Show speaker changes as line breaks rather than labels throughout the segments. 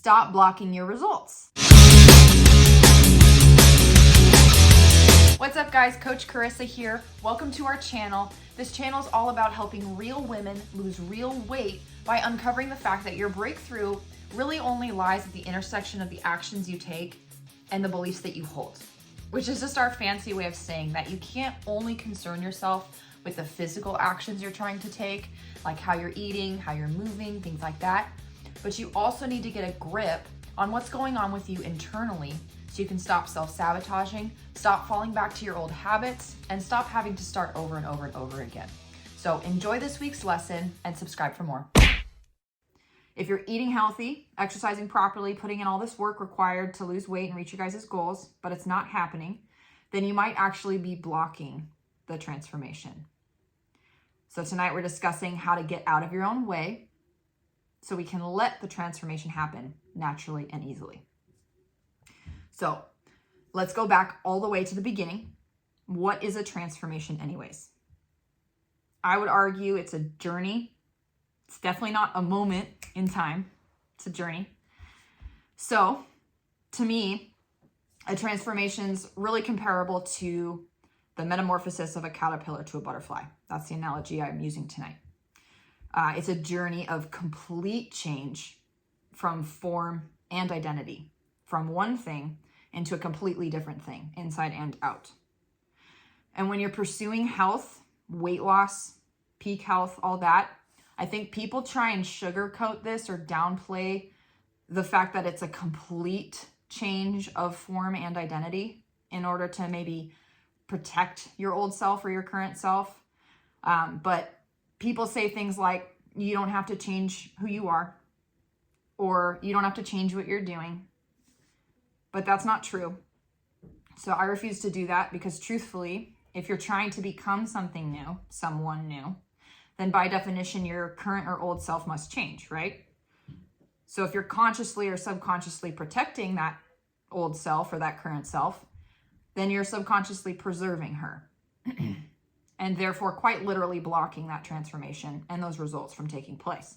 Stop blocking your results. What's up guys, Coach Carissa here. Welcome to our channel. This channel is all about helping real women lose real weight by uncovering the fact that your breakthrough really only lies at the intersection of the actions you take and the beliefs that you hold, which is just our fancy way of saying that you can't only concern yourself with the physical actions you're trying to take, like how you're eating, how you're moving, things like that, but you also need to get a grip on what's going on with you internally so you can stop self-sabotaging, stop falling back to your old habits, and stop having to start over and over and over again. So enjoy this week's lesson and subscribe for more. If you're eating healthy, exercising properly, putting in all this work required to lose weight and reach your guys' goals, but it's not happening, then you might actually be blocking the transformation. So tonight we're discussing how to get out of your own way so we can let the transformation happen naturally and easily. So let's go back all the way to the beginning. What is a transformation anyways? I would argue it's a journey. It's definitely not a moment in time. It's a journey. So to me, a transformation's really comparable to the metamorphosis of a caterpillar to a butterfly. That's the analogy I'm using tonight. It's a journey of complete change from form and identity, from one thing into a completely different thing, inside and out. And when you're pursuing health, weight loss, peak health, all that, I think people try and sugarcoat this or downplay the fact that it's a complete change of form and identity in order to maybe protect your old self or your current self. But people say things like, you don't have to change who you are, or you don't have to change what you're doing. But that's not true. So I refuse to do that because truthfully, if you're trying to become something new, someone new, then by definition, your current or old self must change, right? So if you're consciously or subconsciously protecting that old self or that current self, then you're subconsciously preserving her and therefore quite literally blocking that transformation and those results from taking place.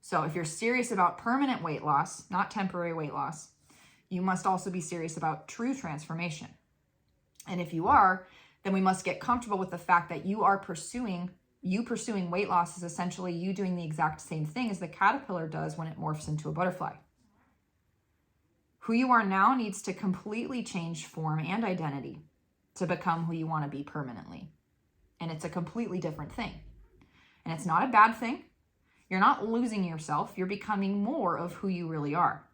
So if you're serious about permanent weight loss, not temporary weight loss, you must also be serious about true transformation. And if you are, then we must get comfortable with the fact that you pursuing weight loss is essentially you doing the exact same thing as the caterpillar does when it morphs into a butterfly. Who you are now needs to completely change form and identity to become who you want to be permanently. And it's a completely different thing. And it's not a bad thing. You're not losing yourself. You're becoming more of who you really are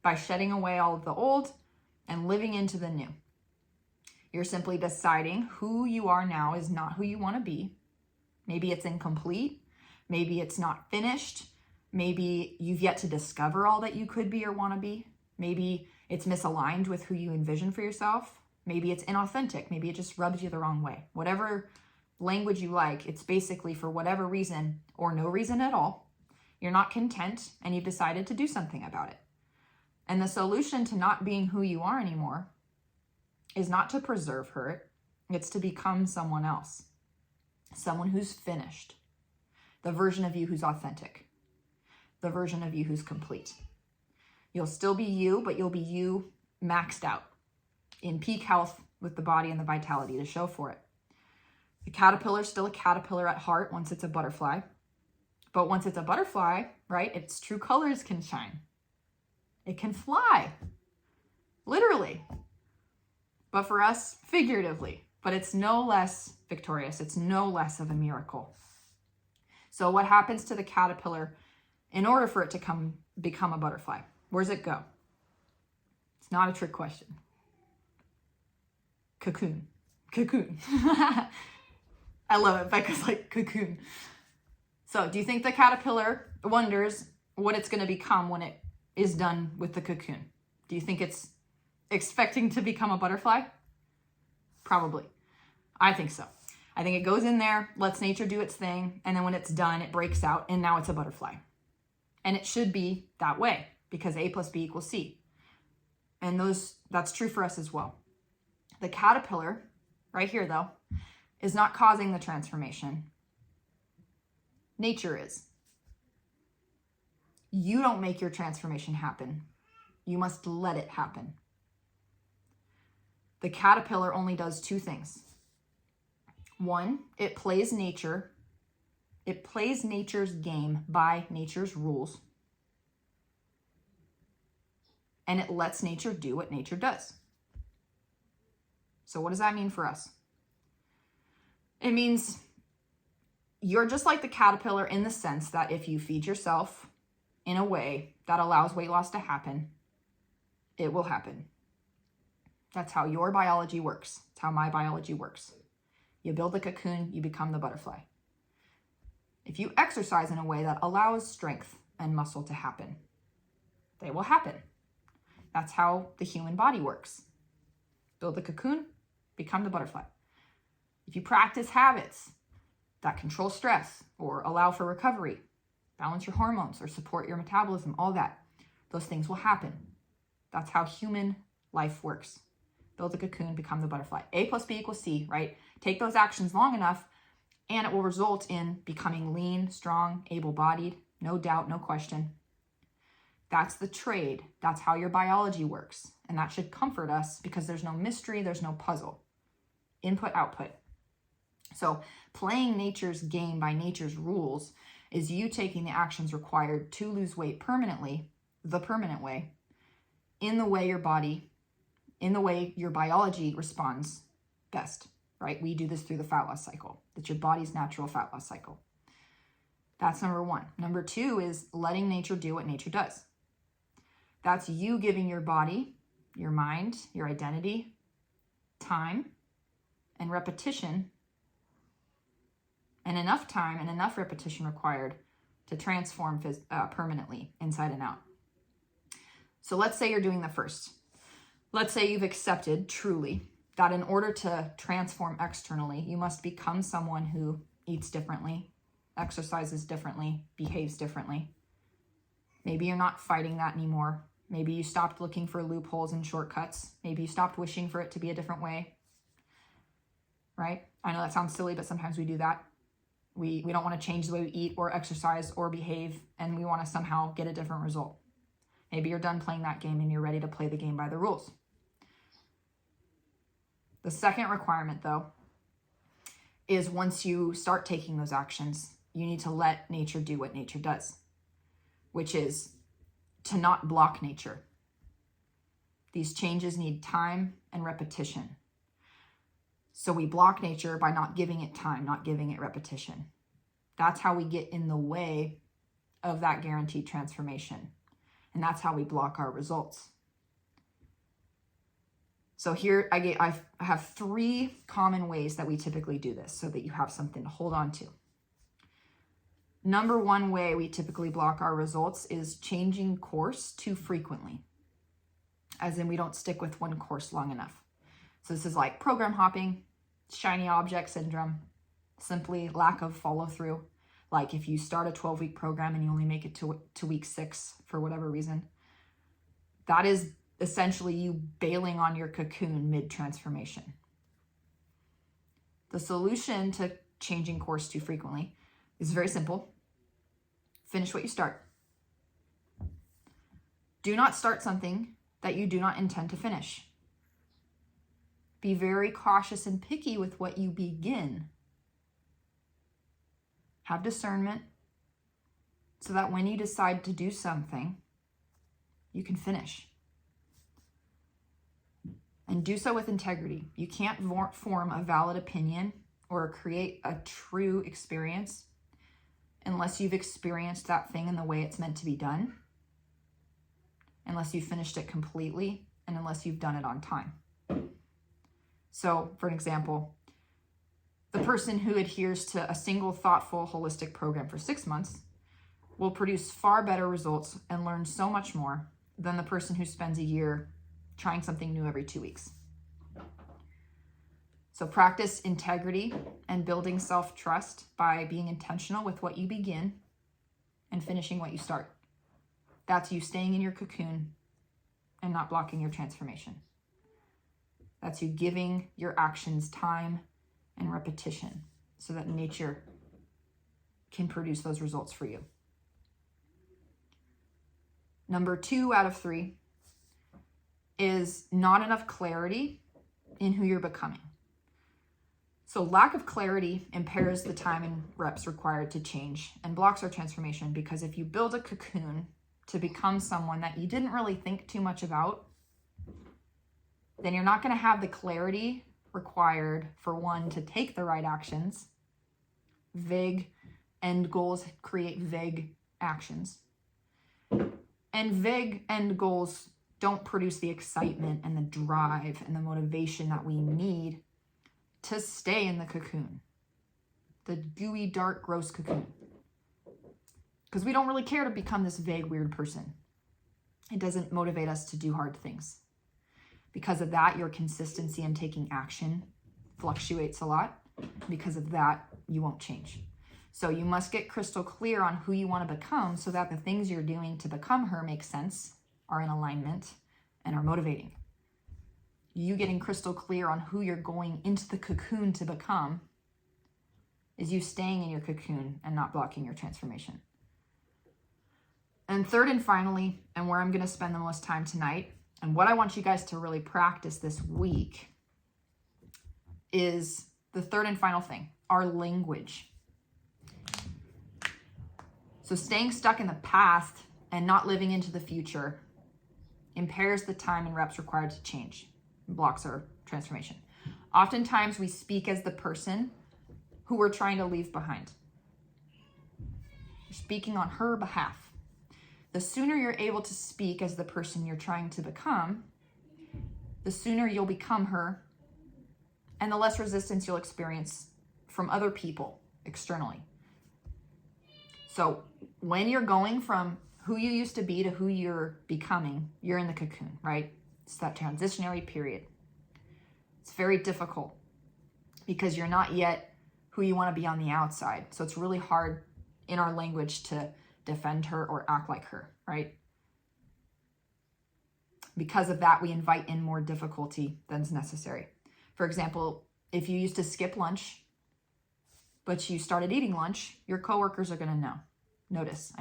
by shedding away all of the old and living into the new. You're simply deciding who you are now is not who you want to be. Maybe it's incomplete. Maybe it's not finished. Maybe you've yet to discover all that you could be or want to be. Maybe it's misaligned with who you envision for yourself. Maybe it's inauthentic. Maybe it just rubs you the wrong way. Whatever language you like, it's basically for whatever reason or no reason at all, you're not content and you've decided to do something about it. And the solution to not being who you are anymore is not to preserve hurt. It's to become someone else. Someone who's finished. The version of you who's authentic. The version of you who's complete. You'll still be you, but you'll be you maxed out in peak health with the body and the vitality to show for it. The caterpillar's still a caterpillar at heart once it's a butterfly. But once it's a butterfly, right, its true colors can shine. It can fly, literally. But for us, figuratively. But it's no less victorious. It's no less of a miracle. So what happens to the caterpillar in order for it to become a butterfly? Where does it go? It's not a trick question. Cocoon. Cocoon. I love it. Becca's like, cocoon. So do you think the caterpillar wonders what it's going to become when it is done with the cocoon? Do you think it's expecting to become a butterfly? Probably. I think so. I think it goes in there, lets nature do its thing, and then when it's done, it breaks out, and now it's a butterfly. And it should be that way, because A plus B equals C. And that's true for us as well. The caterpillar, right here though, is not causing the transformation. Nature is. You don't make your transformation happen. You must let it happen. The caterpillar only does two things. One, it plays nature. It plays nature's game by nature's rules. And it lets nature do what nature does. So what does that mean for us? It means you're just like the caterpillar in the sense that if you feed yourself in a way that allows weight loss to happen, it will happen. That's how your biology works. It's how my biology works. You build the cocoon, you become the butterfly. If you exercise in a way that allows strength and muscle to happen, they will happen. That's how the human body works. Build the cocoon, become the butterfly. If you practice habits that control stress or allow for recovery, balance your hormones or support your metabolism, all that, those things will happen. That's how human life works. Build the cocoon, become the butterfly. A plus B equals C, right? Take those actions long enough and it will result in becoming lean, strong, able-bodied, no doubt, no question. That's the trade. That's how your biology works. And that should comfort us because there's no mystery, there's no puzzle. Input, output. So playing nature's game by nature's rules is you taking the actions required to lose weight permanently, the permanent way, in the way your body, in the way your biology responds best, right? We do this through the fat loss cycle. That's your body's natural fat loss cycle. That's number one. Number two is letting nature do what nature does. That's you giving your body, your mind, your identity, time and repetition, and enough time and enough repetition required to transform permanently inside and out. So let's say you're doing the first. Let's say you've accepted truly that in order to transform externally, you must become someone who eats differently, exercises differently, behaves differently. Maybe you're not fighting that anymore. Maybe you stopped looking for loopholes and shortcuts. Maybe you stopped wishing for it to be a different way, right? I know that sounds silly, but sometimes we do that. We don't want to change the way we eat or exercise or behave, and we want to somehow get a different result. Maybe you're done playing that game and you're ready to play the game by the rules. The second requirement, though, is once you start taking those actions, you need to let nature do what nature does, which is to not block nature. These changes need time and repetition. So we block nature by not giving it time, not giving it repetition. That's how we get in the way of that guaranteed transformation. And that's how we block our results. So here I have three common ways that we typically do this so that you have something to hold on to. Number one way we typically block our results is changing course too frequently, as in we don't stick with one course long enough. So this is like program hopping, shiny object syndrome, simply lack of follow through. Like if you start a 12-week program and you only make it to week 6 for whatever reason, that is essentially you bailing on your cocoon mid-transformation. The solution to changing course too frequently is very simple. Finish what you start. Do not start something that you do not intend to finish. Be very cautious and picky with what you begin. Have discernment so that when you decide to do something, you can finish. And do so with integrity. You can't form a valid opinion or create a true experience unless you've experienced that thing in the way it's meant to be done, unless you've finished it completely, and unless you've done it on time. So, for an example, the person who adheres to a single thoughtful, holistic program for 6 months will produce far better results and learn so much more than the person who spends a year trying something new every 2 weeks. So practice integrity and building self-trust by being intentional with what you begin and finishing what you start. That's you staying in your cocoon and not blocking your transformation. That's you giving your actions time and repetition so that nature can produce those results for you. Number 2 out of 3 is not enough clarity in who you're becoming. So lack of clarity impairs the time and reps required to change and blocks our transformation, because if you build a cocoon to become someone that you didn't really think too much about, then you're not going to have the clarity required for one to take the right actions. Vague end goals create vague actions. And vague end goals don't produce the excitement and the drive and the motivation that we need to stay in the cocoon, the gooey, dark, gross cocoon. Because we don't really care to become this vague, weird person. It doesn't motivate us to do hard things. Because of that, your consistency in taking action fluctuates a lot. Because of that, you won't change. So you must get crystal clear on who you want to become so that the things you're doing to become her make sense, are in alignment, and are motivating. You getting crystal clear on who you're going into the cocoon to become is you staying in your cocoon and not blocking your transformation. And third and finally, and where I'm going to spend the most time tonight, and what I want you guys to really practice this week, is the third and final thing, our language. So staying stuck in the past and not living into the future impairs the time and reps required to change, blocks our transformation. Oftentimes we speak as the person who we're trying to leave behind. You're speaking on her behalf. The sooner you're able to speak as the person you're trying to become, the sooner you'll become her, and the less resistance you'll experience from other people externally. So when you're going from who you used to be to who you're becoming, you're in the cocoon, right? It's that transitionary period. It's very difficult because you're not yet who you want to be on the outside. So it's really hard in our language to defend her or act like her, right? Because of that, we invite in more difficulty than's necessary. For example, if you used to skip lunch, but you started eating lunch, your coworkers are going to notice.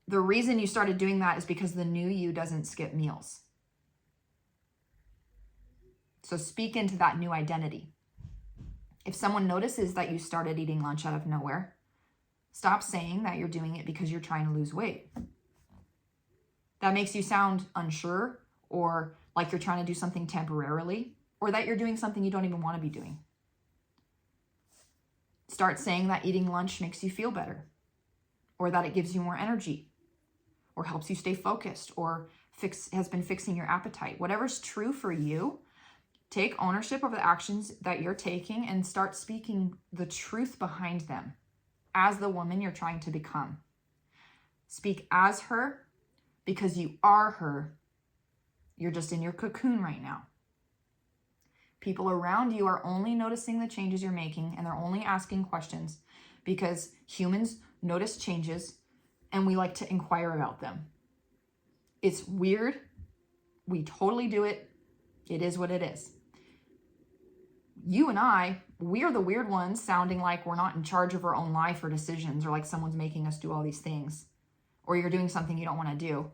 The reason you started doing that is because the new you doesn't skip meals. So speak into that new identity. If someone notices that you started eating lunch out of nowhere, stop saying that you're doing it because you're trying to lose weight. That makes you sound unsure, or like you're trying to do something temporarily, or that you're doing something you don't even want to be doing. Start saying that eating lunch makes you feel better, or that it gives you more energy, or helps you stay focused, or has been fixing your appetite. Whatever's true for you, take ownership of the actions that you're taking and start speaking the truth behind them as the woman you're trying to become. Speak as her because you are her. You're just in your cocoon right now. People around you are only noticing the changes you're making, and they're only asking questions because humans notice changes and we like to inquire about them. It's weird. We totally do it. It is what it is. You and I, we're the weird ones sounding like we're not in charge of our own life or decisions, or like someone's making us do all these things, or you're doing something you don't want to do.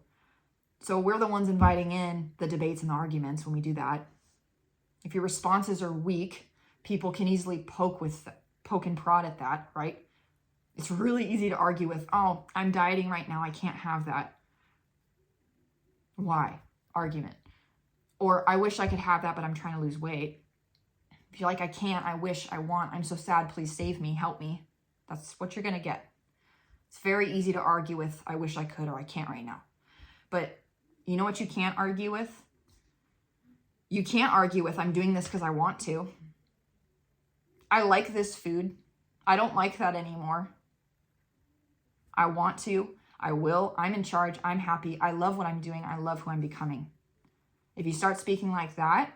So we're the ones inviting in the debates and the arguments when we do that. If your responses are weak, people can easily poke and prod at that, right? It's really easy to argue with, oh, I'm dieting right now, I can't have that. Why? Argument. Or I wish I could have that, but I'm trying to lose weight. If you're like, I can't, I wish, I want, I'm so sad, please save me, help me. That's what you're going to get. It's very easy to argue with, I wish I could, or I can't right now. But you know what you can't argue with? You can't argue with, I'm doing this because I want to. I like this food. I don't like that anymore. I want to. I will. I'm in charge. I'm happy. I love what I'm doing. I love who I'm becoming. If you start speaking like that,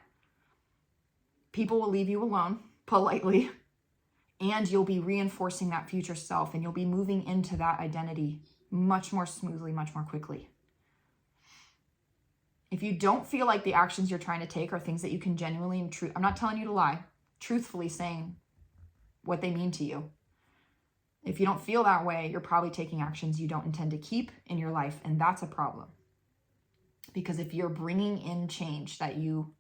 people will leave you alone politely, and you'll be reinforcing that future self, and you'll be moving into that identity much more smoothly, much more quickly. If you don't feel like the actions you're trying to take are things that you can genuinely I'm not telling you to lie, truthfully saying what they mean to you. If you don't feel that way, you're probably taking actions you don't intend to keep in your life, and that's a problem. Because if you're bringing in change that you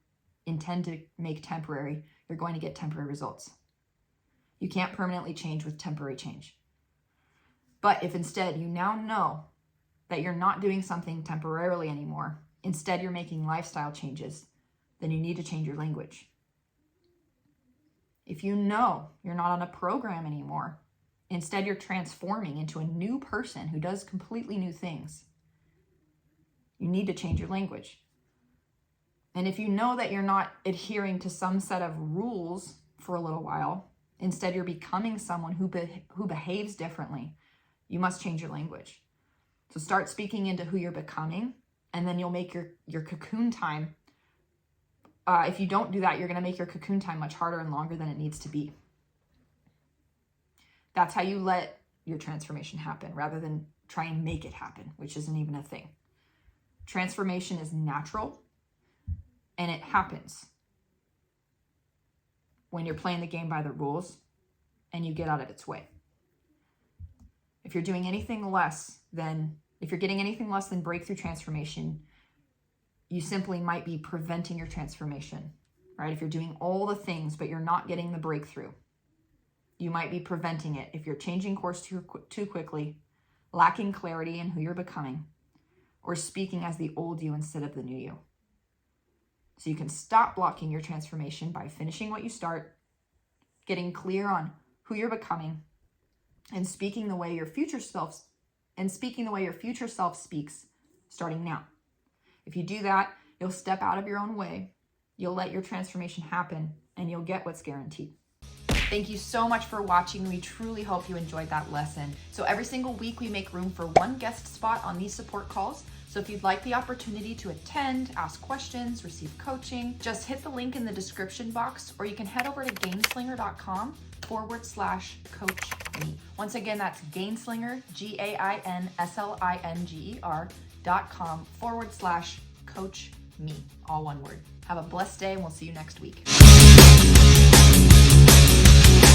intend to make temporary, you're going to get temporary results. You can't permanently change with temporary change. But if instead you now know that you're not doing something temporarily anymore, instead you're making lifestyle changes, then you need to change your language. If you know you're not on a program anymore, instead you're transforming into a new person who does completely new things, you need to change your language. And if you know that you're not adhering to some set of rules for a little while, instead you're becoming someone who behaves differently, you must change your language. So start speaking into who you're becoming, and then you'll make your cocoon time. If you don't do that, you're going to make your cocoon time much harder and longer than it needs to be. That's how you let your transformation happen rather than try and make it happen, which isn't even a thing. Transformation is natural, and it happens when you're playing the game by the rules and you get out of its way. If you're getting anything less than breakthrough transformation, you simply might be preventing your transformation, right? If you're doing all the things, but you're not getting the breakthrough, you might be preventing it. If you're changing course too quickly, lacking clarity in who you're becoming, or speaking as the old you instead of the new you. So you can stop blocking your transformation by finishing what you start, getting clear on who you're becoming, and speaking the way your future self speaks starting now. If you do that, you'll step out of your own way, you'll let your transformation happen, and you'll get what's guaranteed. Thank you so much for watching. We truly hope you enjoyed that lesson. So every single week we make room for one guest spot on these support calls. So if you'd like the opportunity to attend, ask questions, receive coaching, just hit the link in the description box, or you can head over to gainslinger.com/coach me. Once again, that's Gainslinger, GAINSLINGER.com/coach me, all one word. Have a blessed day, and we'll see you next week.